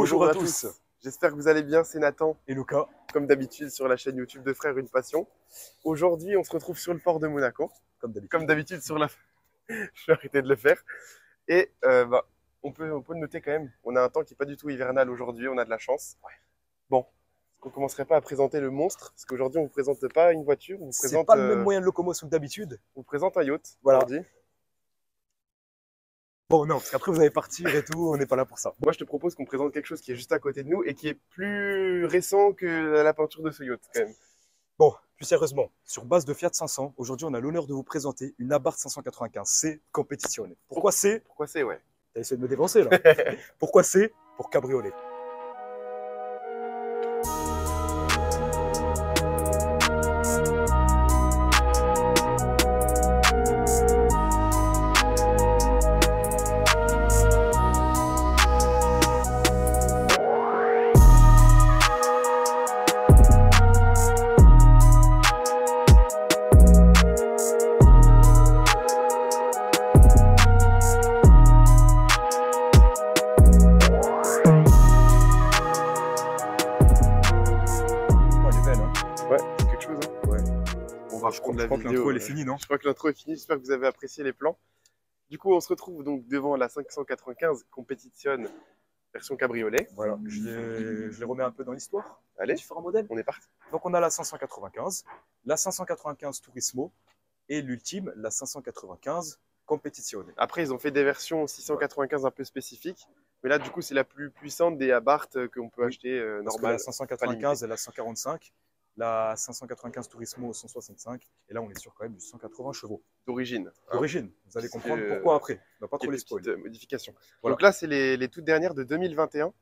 Bonjour à tous. J'espère que vous allez bien, c'est Nathan, Et Luca. comme d'habitude sur la chaîne YouTube de Frères Une Passion. Aujourd'hui, on se retrouve sur le port de Monaco, comme d'habitude sur la... Je vais arrêter de le faire. Et on peut noter quand même, on a un temps qui n'est pas du tout hivernal aujourd'hui, on a de la chance. Ouais. Bon, est-ce qu'on commencerait pas à présenter le monstre? Parce qu'aujourd'hui, on ne vous présente pas une voiture, on vous C'est présente, pas le même moyen de locomotion que d'habitude. on vous présente un yacht. Voilà. Aujourd'hui. Bon, non, parce qu'après vous allez partir et tout, on n'est pas là pour ça. Moi, je te propose qu'on présente quelque chose qui est juste à côté de nous et qui est plus récent que la peinture de ce yacht, quand même. Bon, plus sérieusement, sur base de Fiat 500, aujourd'hui on a l'honneur de vous présenter une Abarth 595 C Competizione. Pourquoi C? Pourquoi c'est, ouais. T'as essayé de me dévancer là. Pourquoi C? Pour cabriolet. Je crois que l'intro elle est finie, non? Je crois que l'intro est finie, j'espère que vous avez apprécié les plans. Du coup, on se retrouve donc devant la 595 Competition version cabriolet. Voilà, je les remets un peu dans l'histoire. Allez, Différents modèles. on est parti. Donc on a la 595, la 595 Turismo et l'ultime, la 595 Competizione. Après, ils ont fait des versions 695 un peu spécifiques. Mais là, du coup, c'est la plus puissante des Abarth qu'on peut acheter normal. La 595 et la 145. La 595 Turismo 165, et là on est sur quand même du 180 chevaux. D'origine. D'origine, vous allez comprendre pourquoi après. On va pas trop les spoiler. Modifications. Voilà. Donc là, c'est les toutes dernières de 2021.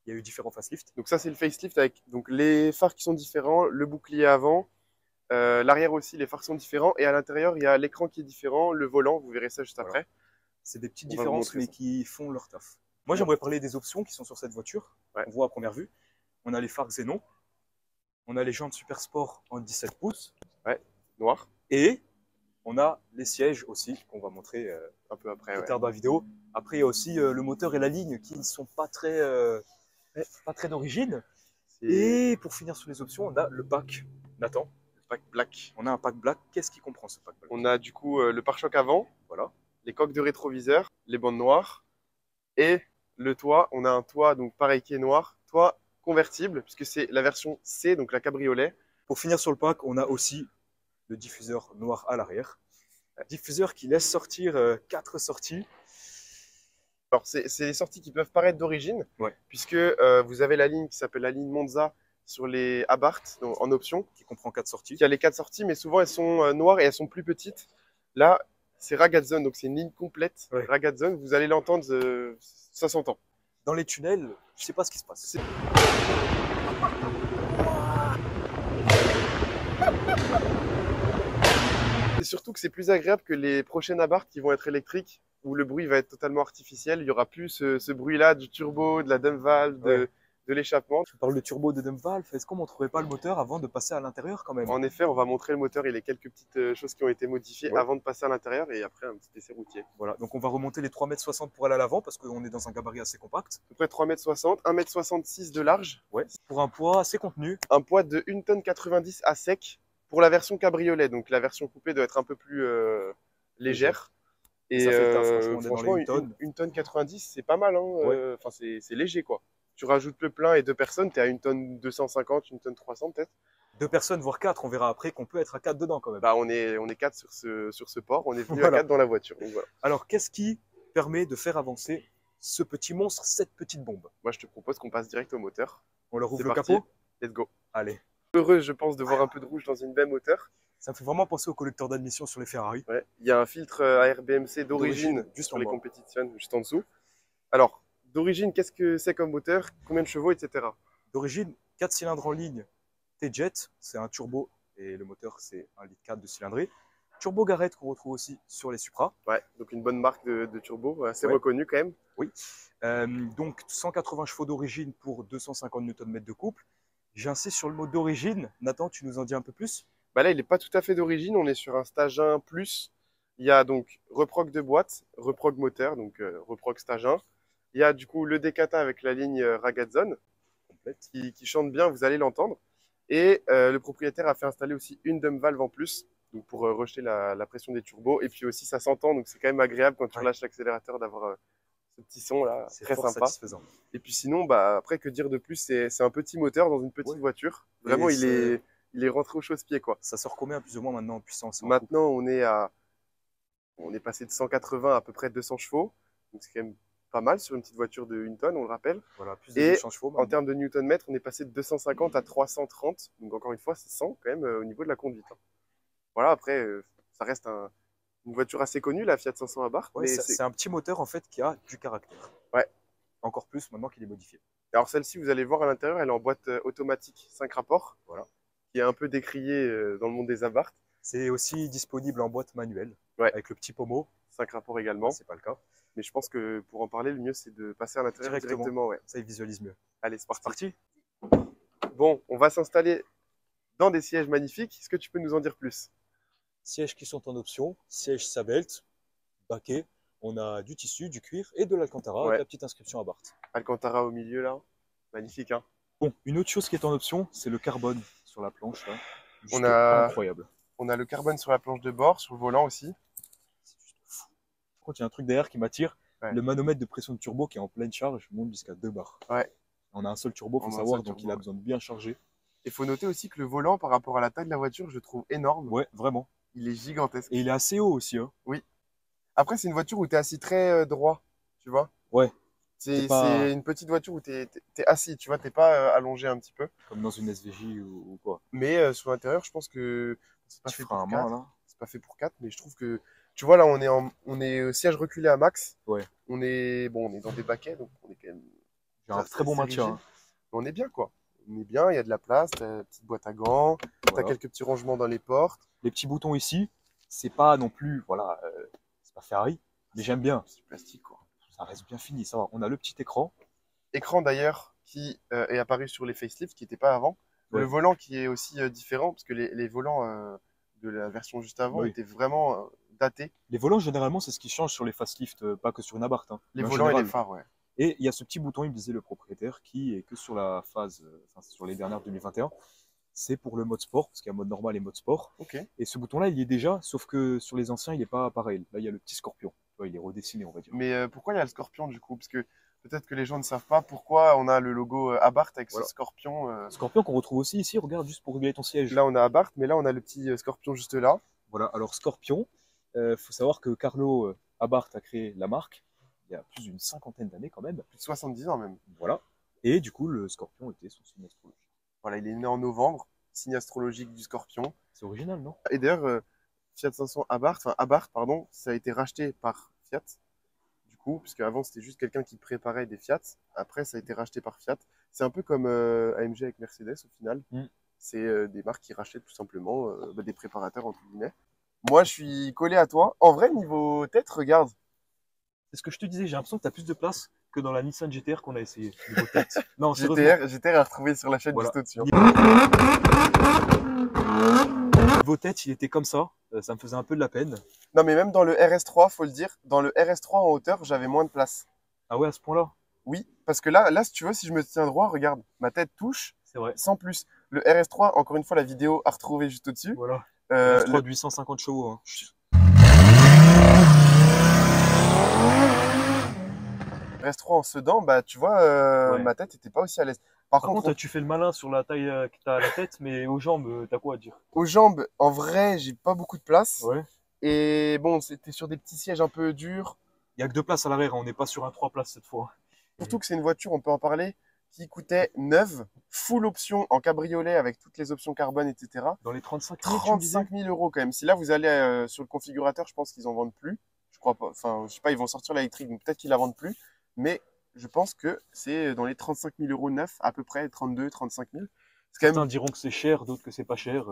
Il y a eu différents facelifts. Donc ça, c'est le facelift avec donc, les phares qui sont différents, le bouclier avant, l'arrière aussi, les phares sont différents, et à l'intérieur, il y a l'écran qui est différent, le volant, vous verrez ça juste après. C'est des petites différences, mais qui font leur taf. Moi, j'aimerais parler des options qui sont sur cette voiture. Ouais. On voit à première vue. On a les phares Xenon. On a les jantes Super Sport en 17 pouces. Ouais, noir. Et on a les sièges aussi, qu'on va montrer un peu après, plus tard dans la vidéo. Après, il y a aussi le moteur et la ligne qui ne sont pas très d'origine. Et pour finir sur les options, on a le pack. Nathan, le pack black. On a un pack black. Qu'est-ce qui comprend ce pack black? On a du coup le pare-choc avant, voilà, les coques de rétroviseur, les bandes noires et le toit. On a un toit donc pareil qui est noir, toit convertible, puisque c'est la version C, donc la cabriolet. Pour finir sur le pack, on a aussi le diffuseur noir à l'arrière. Diffuseur qui laisse sortir 4 sorties. Alors, c'est les sorties qui peuvent paraître d'origine, puisque vous avez la ligne qui s'appelle la ligne Monza sur les Abarth, en option. Qui comprend 4 sorties. Qui a les 4 sorties, mais souvent elles sont noires et elles sont plus petites. Là, c'est Ragazone, donc c'est une ligne complète. Ragazone, vous allez l'entendre, ça s'entend. Dans les tunnels, je sais pas ce qui se passe. C'est surtout que c'est plus agréable que les prochaines Abarth qui vont être électriques, où le bruit va être totalement artificiel. Il y aura plus ce bruit-là du turbo, de la dump valve, de l'échappement. Tu parles de turbo, de dump valve. Est-ce qu'on ne montrerait pas le moteur avant de passer à l'intérieur quand même? En effet, on va montrer le moteur et les quelques petites choses qui ont été modifiées avant de passer à l'intérieur, et après un petit essai routier. Voilà, donc on va remonter les 3,60 m pour aller à l'avant parce qu'on est dans un gabarit assez compact. À peu près 3,60 m, 1,66 m de large. Ouais. Pour un poids assez contenu. Un poids de 1,90 tonne à sec pour la version cabriolet. Donc la version coupée doit être un peu plus légère. Et ça fait le taf, franchement, une tonne 90, c'est pas mal. Hein. Enfin, c'est léger quoi. Tu rajoutes le plein et 2 personnes, tu es à 1 tonne 250, 1 tonne 300 peut-être. 2 personnes, voire 4, on verra après qu'on peut être à 4 dedans quand même. Bah, on est 4 sur ce port, on est venu à 4 dans la voiture. Donc, voilà. Alors, qu'est-ce qui permet de faire avancer ce petit monstre, cette petite bombe? Moi, je te propose qu'on passe direct au moteur. On leur ouvre le capot? Let's go. Allez. Heureux, je pense, de voir un peu de rouge dans une belle moteur. Ça me fait vraiment penser au collecteur d'admission sur les Ferrari. Ouais. Il y a un filtre ARBMC d'origine juste sur les compétitions, juste en dessous. Alors, d'origine, qu'est-ce que c'est comme moteur? Combien de chevaux, etc. D'origine, 4 cylindres en ligne T-Jet, c'est un turbo et le moteur c'est 1,4 litre de cylindrée. Turbo Garrett qu'on retrouve aussi sur les Supra. Ouais, donc une bonne marque de turbo, assez reconnue quand même. Oui. Donc 180 chevaux d'origine pour 250 Nm de couple. J'insiste sur le mot d'origine. Nathan, tu nous en dis un peu plus? Bah là, il n'est pas tout à fait d'origine, on est sur un stage 1 plus. Il y a donc reprog de boîte, reprog moteur, donc reprog stage 1. Il Il y a du coup le Decata avec la ligne Ragazone Complète. qui chante bien, vous allez l'entendre. Et le propriétaire a fait installer aussi une dumb valve en plus, donc pour rejeter la pression des turbos. Et puis aussi, ça s'entend, donc c'est quand même agréable quand tu relâches l'accélérateur d'avoir ce petit son là, C'est très fort sympa. satisfaisant. Et puis sinon, bah, après, que dire de plus, c'est un petit moteur dans une petite voiture. Vraiment, il est rentré au chausse-pied, quoi. Ça sort combien plus ou moins maintenant en puissance? Maintenant, on est passé de 180 à peu près 200 chevaux. Donc c'est quand même pas mal sur une petite voiture de 1 tonne, on le rappelle. Voilà, plus de Et 200 chevaux. en termes de Newton-mètre, on est passé de 250 à 330. Donc encore une fois, c'est 100 quand même au niveau de la conduite. Hein. Voilà, après, ça reste une voiture assez connue, la Fiat 500 Abarth. Ouais, c'est un petit moteur en fait qui a du caractère. Ouais. Encore plus maintenant qu'il est modifié. Alors celle-ci, vous allez voir à l'intérieur, elle est en boîte automatique 5 rapports. Voilà. Qui est un peu décriée dans le monde des Abarth. C'est aussi disponible en boîte manuelle. Ouais. Avec le petit pommeau. 5 rapports également. C'est pas le cas. Mais je pense que pour en parler, le mieux, c'est de passer à l'intérieur directement. Ouais. Ça, il visualise mieux. Allez, c'est parti. parti. Bon, on va s'installer dans des sièges magnifiques. Est-ce que tu peux nous en dire plus? Sièges qui sont en option. Siège Sabelt, baquet. On a du tissu, du cuir et de l'Alcantara avec la petite inscription Abarth. Alcantara au milieu là. Magnifique, hein. Bon, une autre chose qui est en option, c'est le carbone sur la planche. Là. On a... Incroyable. On a le carbone sur la planche de bord, sur le volant aussi. C'est juste fou. Par contre, il y a un truc derrière qui m'attire. Ouais. Le manomètre de pression de turbo qui est en pleine charge monte jusqu'à 2 bars. Ouais. On a un seul turbo, il faut savoir, donc il a besoin de bien charger. Il faut noter aussi que le volant, par rapport à la taille de la voiture, je le trouve énorme. Ouais, vraiment. Il est gigantesque. Et il est assez haut aussi. Hein. Oui. Après, c'est une voiture où tu es assis très droit, tu vois. Ouais. C'est une petite voiture où tu es assis, tu vois, tu n'es pas allongé un petit peu. Comme dans une SVJ ou quoi. Mais sur l'intérieur, je pense que c'est pas fait pour 4. Là. C'est pas fait pour 4, mais je trouve que, tu vois, là, on est au siège reculé à max. Ouais. On est dans des baquets, donc on est quand même... J'ai un très bon maintien. Hein. On est bien, quoi. On est bien, il y a de la place, tu as une petite boîte à gants, tu as quelques petits rangements dans les portes. Les petits boutons ici, c'est pas non plus, voilà, c'est pas Ferrari, mais j'aime bien. C'est plastique, quoi. Ça reste bien fini, ça va. On a le petit écran. Écran d'ailleurs qui est apparu sur les facelifts, qui n'était pas avant. Ouais. Le volant qui est aussi différent, parce que les volants de la version juste avant étaient vraiment datés. Les volants, généralement, c'est ce qui change sur les facelifts, pas que sur une Abarth. Hein. Les volants et les phares, ouais. Et il y a ce petit bouton, il me disait le propriétaire, qui est que sur la phase, sur les dernières 2021. C'est pour le mode sport, parce qu'il y a mode normal et mode sport. Okay. Et ce bouton-là, il y est déjà, sauf que sur les anciens, il n'est pas pareil. Là, il y a le petit scorpion. Il est redessiné, on va dire. Mais pourquoi il y a le scorpion, du coup? Parce que peut-être que les gens ne savent pas pourquoi on a le logo Abarth avec ce scorpion. Scorpion qu'on retrouve aussi ici, regarde, juste pour régler ton siège. Là, on a Abarth, mais là, on a le petit scorpion juste là. Voilà, alors scorpion, faut savoir que Carlo Abarth a créé la marque il y a plus d'une cinquantaine d'années quand même. Plus de 70 ans même. Voilà. Et du coup, le scorpion était son signe astrologique. Voilà, il est né en novembre, signe astrologique du scorpion. C'est original, non? Et d'ailleurs, Fiat 500 Abarth, pardon, ça a été racheté par Fiat. Du coup, puisque avant c'était juste quelqu'un qui préparait des Fiat. Après, ça a été racheté par Fiat. C'est un peu comme AMG avec Mercedes au final. C'est des marques qui rachètent tout simplement des préparateurs entre guillemets. Moi, je suis collé à toi. En vrai, niveau tête, regarde. C'est ce que je te disais, j'ai l'impression que tu as plus de place que dans la Nissan GTR qu'on a essayé. Niveau tête. Non, GTR à retrouver sur la chaîne juste au-dessus. Niveau tête, il était comme ça. Ça me faisait un peu de la peine. Non, mais même dans le RS3, faut le dire, dans le RS3 en hauteur, j'avais moins de place. Ah ouais, à ce point-là? Oui, parce que là, si tu veux, si je me tiens droit, regarde, ma tête touche. C'est vrai. Sans plus. Le RS3, encore une fois, la vidéo à retrouver juste au-dessus. Voilà. RS3 de 850 chevaux. Hein. RS3 en sedan, bah tu vois, ma tête n'était pas aussi à l'aise. Par contre, tu fais le malin sur la taille que tu as à la tête, mais aux jambes, t'as quoi à dire? Aux jambes, en vrai, j'ai pas beaucoup de place. Ouais. Et bon, c'était sur des petits sièges un peu durs. Il n'y a que 2 places à l'arrière, on n'est pas sur un 3 places cette fois. Surtout que c'est une voiture, on peut en parler, qui coûtait neuve, full option en cabriolet avec toutes les options carbone, etc. Dans les 35 000, 35 000 € quand même. Si là, vous allez sur le configurateur, je pense qu'ils en vendent plus. Je crois pas. Enfin, je sais pas, ils vont sortir l'électrique, donc peut-être qu'ils la vendent plus. Mais je pense que c'est dans les 35 000 € neufs, à peu près 32, 35 000. Certains diront que c'est cher, d'autres que c'est pas cher.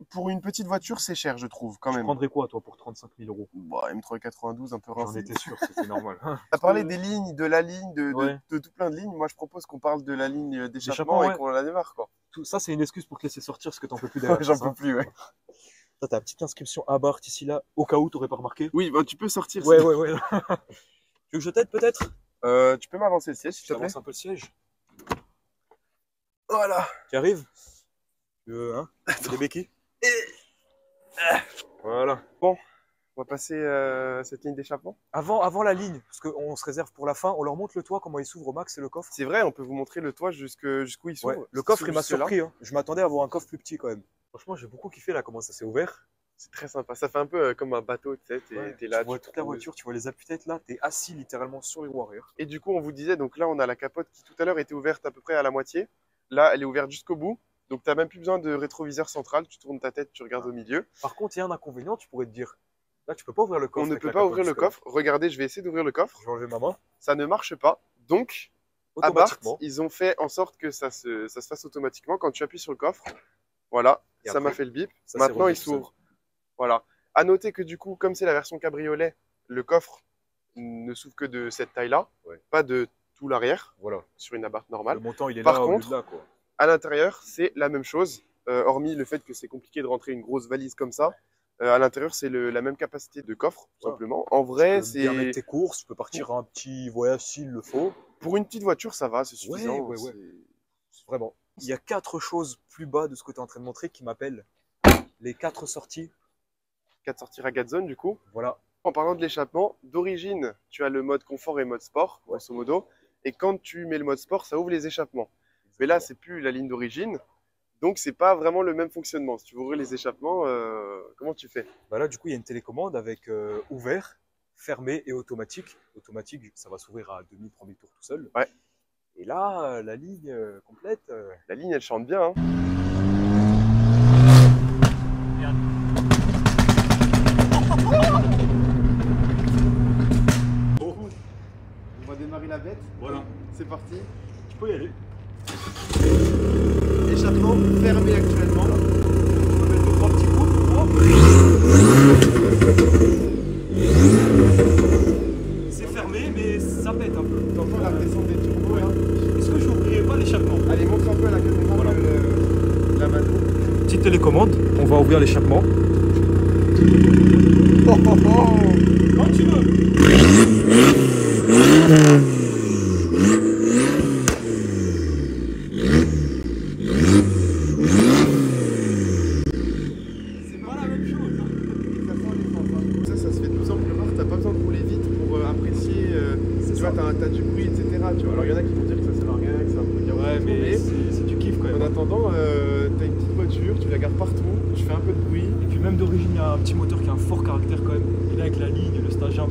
Pour une petite voiture, c'est cher, je trouve, quand même. Tu prendrais quoi, toi, pour 35 000 €? Bah, M3 92, un peu rincé. J'en étais sûr, c'était normal. T'as parlé des lignes, de la ligne, de tout plein de lignes. Moi, je propose qu'on parle de la ligne d'échappement et qu'on la démarre, quoi. Tout ça, c'est une excuse pour te laisser sortir parce que t'en peux plus derrière. J'en peux plus, ouais. T'as ta petite inscription Abarth ici, là, au cas où t'aurais pas remarqué. Oui, bah, tu peux sortir. Ouais. Tu veux que je t'aide, peut-être? Tu peux m'avancer le siège, s'il te plaît? J'avance un peu le siège. Voilà. Tu arrives? Hein? Des béquilles? Voilà. Bon, on va passer cette ligne d'échappement. Avant la ligne, parce qu'on se réserve pour la fin, on leur montre le toit, comment il s'ouvre au max et le coffre. C'est vrai, on peut vous montrer le toit jusqu'où il s'ouvre. Ouais, le coffre, il m'a jusque-là. surpris. Hein. Je m'attendais à avoir un coffre plus petit quand même. Franchement, j'ai beaucoup kiffé là, comment ça s'est ouvert. C'est très sympa. Ça fait un peu comme un bateau, tu sais. T'es là, tu vois toute la voiture, tu vois les appuis-têtes là, t'es assis littéralement sur les roues arrière. Et du coup, on vous disait, donc là, on a la capote qui tout à l'heure était ouverte à peu près à la moitié. Là, elle est ouverte jusqu'au bout. Donc, tu n'as même plus besoin de rétroviseur central. Tu tournes ta tête, tu regardes au milieu. Par contre, il y a un inconvénient, tu pourrais te dire. Là, tu peux pas ouvrir le coffre. On ne peut pas ouvrir le coffre. Regardez, je vais essayer d'ouvrir le coffre. Je vais enlever ma main. Ça ne marche pas. Donc, à Barth, ils ont fait en sorte que ça se fasse automatiquement. Quand tu appuies sur le coffre, voilà, ça m'a fait le bip. Maintenant, il s'ouvre. Voilà. À noter que du coup, comme c'est la version cabriolet, le coffre ne s'ouvre que de cette taille-là, pas de tout l'arrière, voilà, sur une Abarth normale. Le montant, il est Par là, contre, au lieu de là, quoi. À l'intérieur, c'est la même chose, hormis le fait que c'est compliqué de rentrer une grosse valise comme ça. À l'intérieur, c'est la même capacité de coffre, tout simplement. En vrai, c'est... Tu peux bien mettre tes courses, tu peux partir un petit voyage s'il le faut. Pour une petite voiture, ça va, c'est suffisant. Ouais. Vraiment. Il y a 4 choses plus bas de ce que tu es en train de montrer qui m'appellent les 4 sorties. 4 sorties Ragazone, du coup. Voilà. En parlant de l'échappement, d'origine, tu as le mode confort et mode sport, grosso modo. Et quand tu mets le mode sport, ça ouvre les échappements. Mais là, c'est plus la ligne d'origine. Donc, c'est pas vraiment le même fonctionnement. Si tu veux ouvrir les échappements, comment tu fais? Bah là, du coup, il y a une télécommande avec ouvert, fermé et automatique. Automatique, ça va s'ouvrir à demi, premier tour tout seul. Ouais. Et là, la ligne complète. La ligne, elle chante bien. Hein. On va démarrer la bête. Voilà. C'est parti. Tu peux y aller. Échappement fermé actuellement. On va mettre 3 petits coups pour voir. C'est fermé, mais ça pète un peu. T'entends la descente des turbos là? Est-ce que je n'ouvrirai pas l'échappement? Allez, montre un peu à la caméra voilà. La manœuvre. Petite télécommande, on va ouvrir l'échappement. Quand tu veux. T'as du bruit, etc. Tu vois. Alors il y en a qui vont dire que ça sert à rien, que c'est un peu chaos. Ouais, mais c'est du kiff quand même. En attendant, t'as une petite voiture, tu la gardes partout, tu fais un peu de bruit. Et puis même d'origine, il y a un petit moteur qui a un fort caractère quand même. Et là avec la ligne, le stage 1+,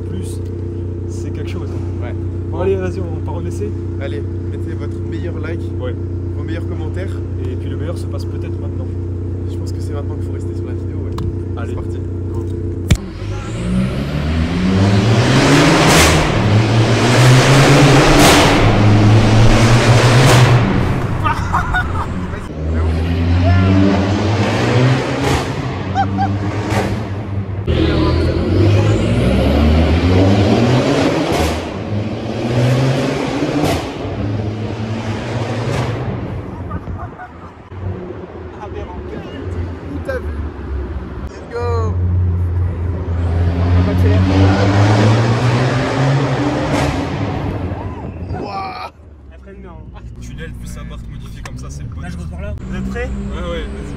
c'est quelque chose. Ouais. Bon allez, vas-y, on part en essai. Allez, mettez votre meilleur like, vos meilleurs commentaires. Et puis le meilleur se passe peut-être maintenant. Je pense que c'est maintenant qu'il faut rester sur la vidéo. Ouais. Allez, c'est parti. Go. Tunnel plus Abarth modifié comme ça, c'est le bon. Là je repars là. Vous êtes prêts? Ouais, vas-y.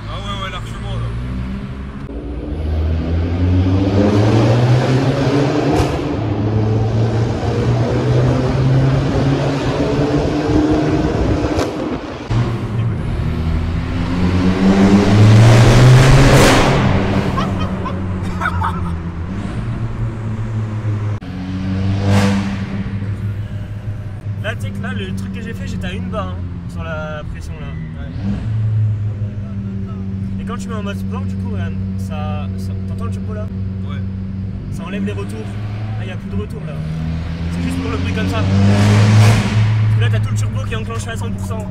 Ah ouais, largement là. Là, tu sais que là, le truc que j'ai fait, j'étais à 1 bar hein, sur la pression là. Ouais. Et quand tu mets en mode sport, du coup, regarde, t'entends le turbo là? Ouais. Ça enlève les retours. Là, il n'y a plus de retour là. C'est juste pour le bruit comme ça. Parce que là, t'as tout le turbo qui est enclenché à 100%.